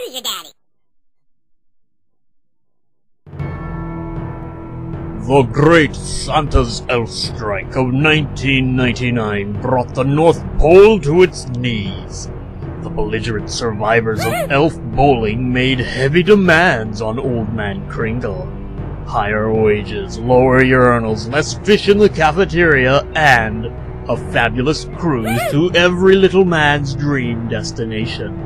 is your daddy? The Great Santa's Elf Strike of 1999 brought the North Pole to its knees. The belligerent survivors of elf bowling made heavy demands on Old Man Kringle. Higher wages, lower urinals, less fish in the cafeteria, and a fabulous cruise to every little man's dream destination,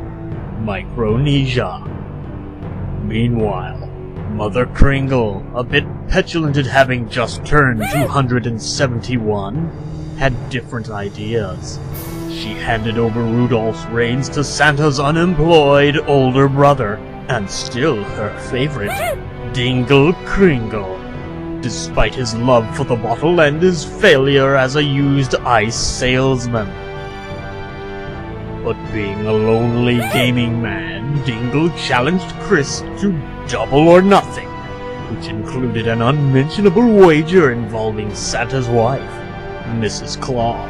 Micronesia. Meanwhile, Mother Kringle, a bit petulant at having just turned 271, had different ideas. She handed over Rudolph's reins to Santa's unemployed older brother, and still her favorite, Dingle Kringle, despite his love for the bottle and his failure as a used ice salesman. But being a lonely gaming man, Dingle challenged KRIS to double or nothing, which included an unmentionable wager involving Santa's wife, Mrs. Claus.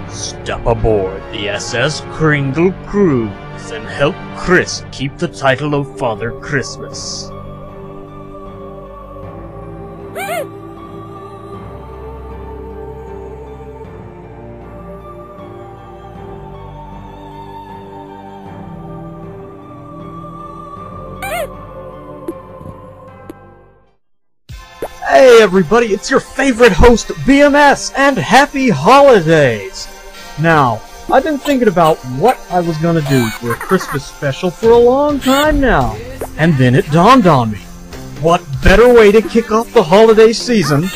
Step aboard the SS Kringle Cruise and help KRIS keep the title of Father Christmas. Hey everybody, it's your favorite host, BMS, and happy holidays! Now, I've been thinking about what I was gonna do for a Christmas special for a long time now, and then it dawned on me. What better way to kick off the holiday season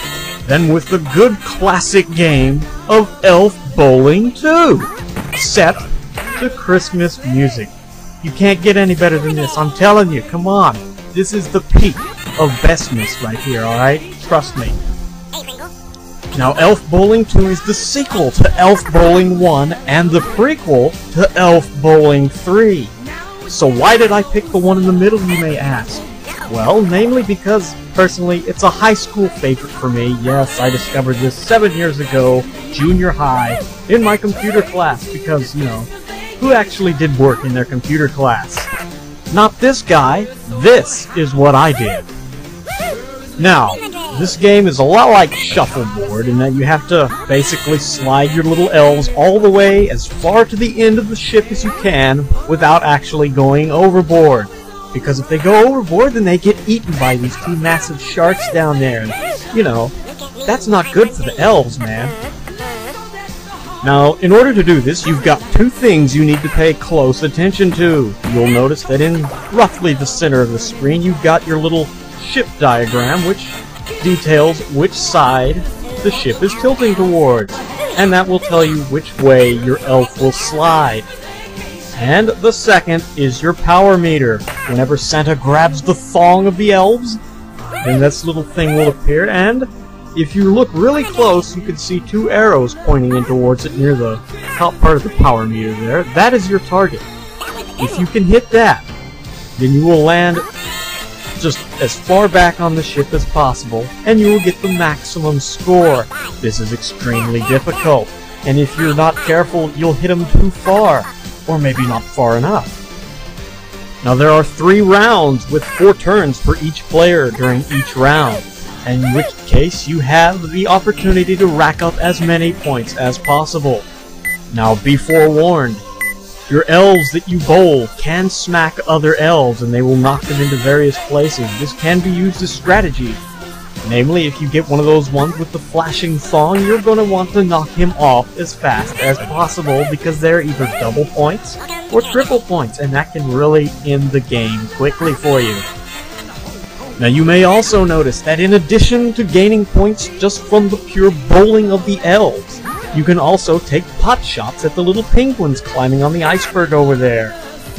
than with the good classic game of Elf Bowling 2, set to Christmas music. You can't get any better than this, I'm telling you, come on. This is the peak of bestness right here, alright? Trust me. Hey, Kringle. Now, Elf Bowling 2 is the sequel to Elf Bowling 1 and the prequel to Elf Bowling 3. So why did I pick the one in the middle, you may ask? Well, namely because, personally, it's a high school favorite for me. Yes, I discovered this 7 years ago, junior high, in my computer class, because, you know, who actually did work in their computer class? Not this guy. This is what I did. Now, this game is a lot like shuffleboard in that you have to basically slide your little elves all the way as far to the end of the ship as you can without actually going overboard. Because if they go overboard, then they get eaten by these two massive sharks down there. And, you know, that's not good for the elves, man. Now, in order to do this, you've got two things you need to pay close attention to. You'll notice that in roughly the center of the screen, you've got your little ship diagram, which details which side the ship is tilting towards. And that will tell you which way your elf will slide. And the second is your power meter. Whenever Santa grabs the thong of the elves, then this little thing will appear, and if you look really close, you can see two arrows pointing in towards it near the top part of the power meter there. That is your target. If you can hit that, then you will land just as far back on the ship as possible, and you will get the maximum score. This is extremely difficult, and if you're not careful, you'll hit them too far, or maybe not far enough. Now there are 3 rounds with 4 turns for each player during each round, in which case you have the opportunity to rack up as many points as possible. Now be forewarned, your elves that you bowl can smack other elves and they will knock them into various places. This can be used as strategy. Namely, if you get one of those ones with the flashing thong, you're going to want to knock him off as fast as possible because they're either double points or triple points, and that can really end the game quickly for you. Now you may also notice that in addition to gaining points just from the pure bowling of the elves, you can also take pot shots at the little penguins climbing on the iceberg over there.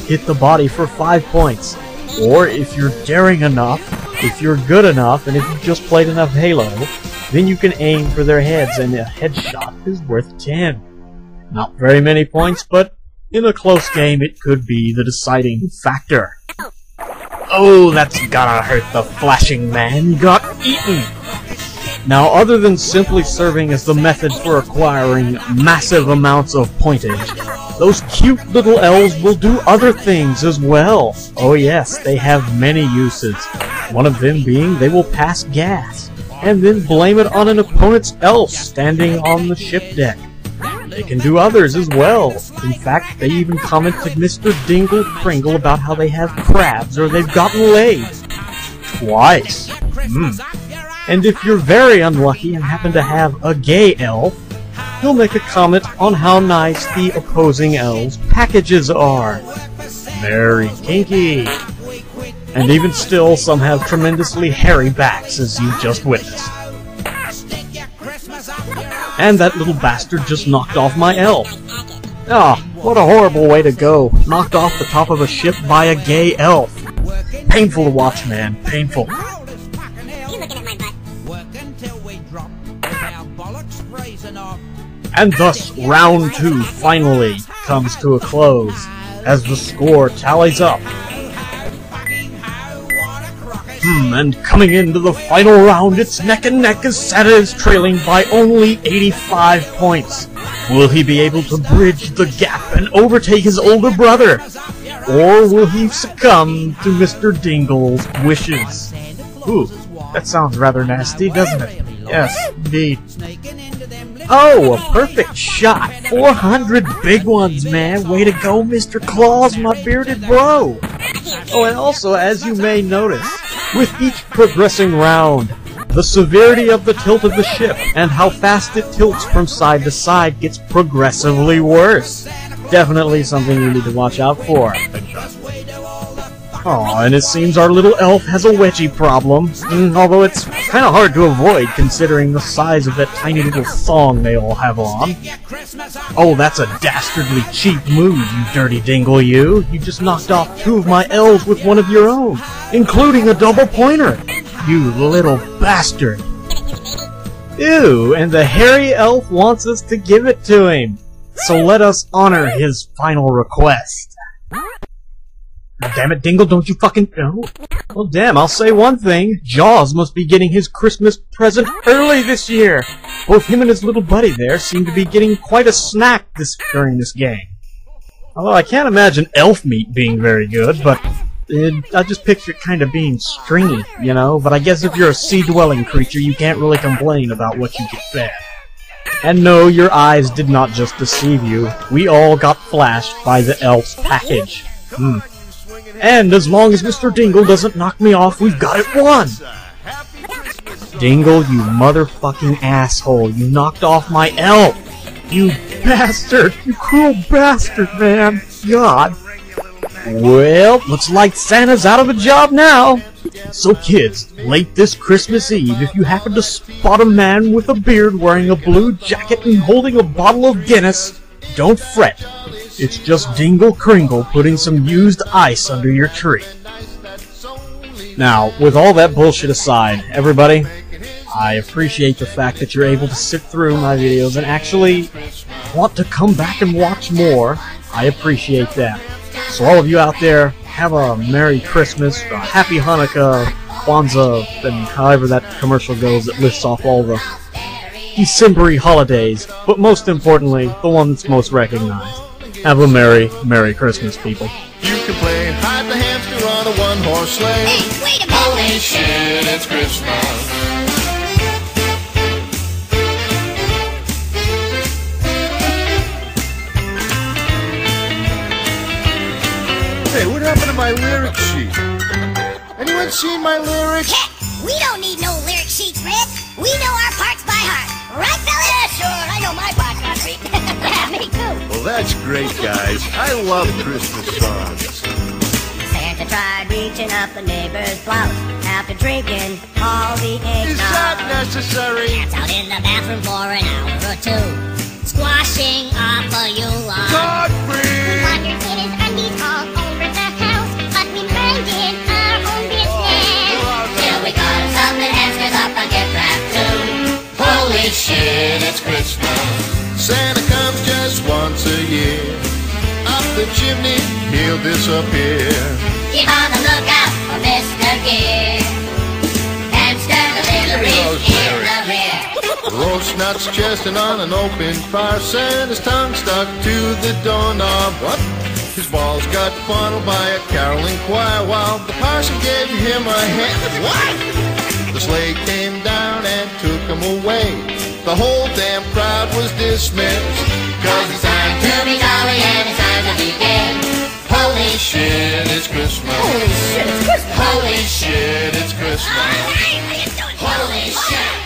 Hit the body for 5 points. Or if you're daring enough, if you're good enough, and if you've just played enough Halo, then you can aim for their heads, and a headshot is worth 10. Not very many points, but in a close game it could be the deciding factor. Oh, that's gotta hurt the flashing man. Got eaten! Now, other than simply serving as the method for acquiring massive amounts of pointage, those cute little elves will do other things as well. Oh yes, they have many uses. One of them being they will pass gas, and then blame it on an opponent's elf standing on the ship deck. They can do others as well. In fact, they even comment to Mr. Dingle Kringle about how they have crabs or they've gotten laid. Twice. And if you're very unlucky and happen to have a gay elf, he'll make a comment on how nice the opposing elves' packages are. Very kinky. And even still, some have tremendously hairy backs, as you just witnessed. And that little bastard just knocked off my elf. Ah, what a horrible way to go. Knocked off the top of a ship by a gay elf. Painful to watch, man. Painful. And thus, round 2 finally comes to a close, as the score tallies up. And coming into the final round, it's neck and neck as Santa is trailing by only 85 points. Will he be able to bridge the gap and overtake his older brother? Or will he succumb to Mr. Dingle's wishes? Ooh, that sounds rather nasty, doesn't it? Yes, indeed. Oh, a perfect shot! 400 big ones, man! Way to go, Mr. Claus, my bearded bro! Oh, and also, as you may notice, with each progressing round, the severity of the tilt of the ship and how fast it tilts from side to side gets progressively worse. Definitely something you need to watch out for. Aw, and it seems our little elf has a wedgie problem, although it's kind of hard to avoid considering the size of that tiny little thong they all have on. Oh, that's a dastardly cheap move, you dirty dingle, you. You just knocked off 2 of my elves with one of your own, including a double pointer. You little bastard. Ew, and the hairy elf wants us to give it to him. So let us honor his final request. Damn it, Dingle, don't you fucking... Oh. Well, damn, I'll say one thing. Jaws must be getting his Christmas present early this year. Both him and his little buddy there seem to be getting quite a snack during this game. Although I can't imagine elf meat being very good, but... I just picture it kind of being stringy, you know? But I guess if you're a sea-dwelling creature, you can't really complain about what you get fed. And no, your eyes did not just deceive you. We all got flashed by the elf's package. And as long as Mr. Dingle doesn't knock me off, we've got it won! Dingle, you motherfucking asshole. You knocked off my elf! You bastard! You cruel bastard, man! God! Well, looks like Santa's out of a job now! So kids, late this Christmas Eve, if you happen to spot a man with a beard wearing a blue jacket and holding a bottle of Guinness, don't fret. It's just Dingle Kringle putting some used ice under your tree. Now, with all that bullshit aside, everybody, I appreciate the fact that you're able to sit through my videos and actually want to come back and watch more. I appreciate that. So all of you out there, have a Merry Christmas, a Happy Hanukkah, Kwanzaa, and however that commercial goes that lists off all the December-y holidays, but most importantly, the one that's most recognized. Have a Merry Christmas, people. You can play hide the hamster on a one-horse sleigh. Hey, wait a minute! Holy shit, it's Christmas. Hey, what happened to my lyric sheet? Anyone seen my lyrics? Heck, we don't need no lyric sheets, Red. We know our parts by heart. Right, fellas? Yeah, sure. I know my parts, Country. Yeah, me too. Well, that's great, guys. I love Christmas songs. Santa tried reaching up the neighbor's blouse after drinking all the eggnog. Is that necessary? Camped out in the bathroom for an hour or 2, squashing off a Yule log. Godfrey! Wondered in his undies all over the house, but we minded our own business. Till we got him something hamsters up on gift wrap too. Holy shit, it's Christmas. Santa comes just once a year. Up the chimney, he'll disappear. Keep on the lookout for Mr. Gear. Hamster delivery in the rear. Roast nuts, chestnut on an open fire. Santa's tongue stuck to the doorknob. What? His balls got funneled by a caroling choir while the parson gave him a hand. What? The sleigh came down and took him away. The whole damn crowd was dismissed. 'Cause it's time to be jolly and it's time to be gay. Holy shit, it's Christmas. Holy shit, it's Christmas. Holy shit, it's Christmas. Hey, how you doing? Holy shit.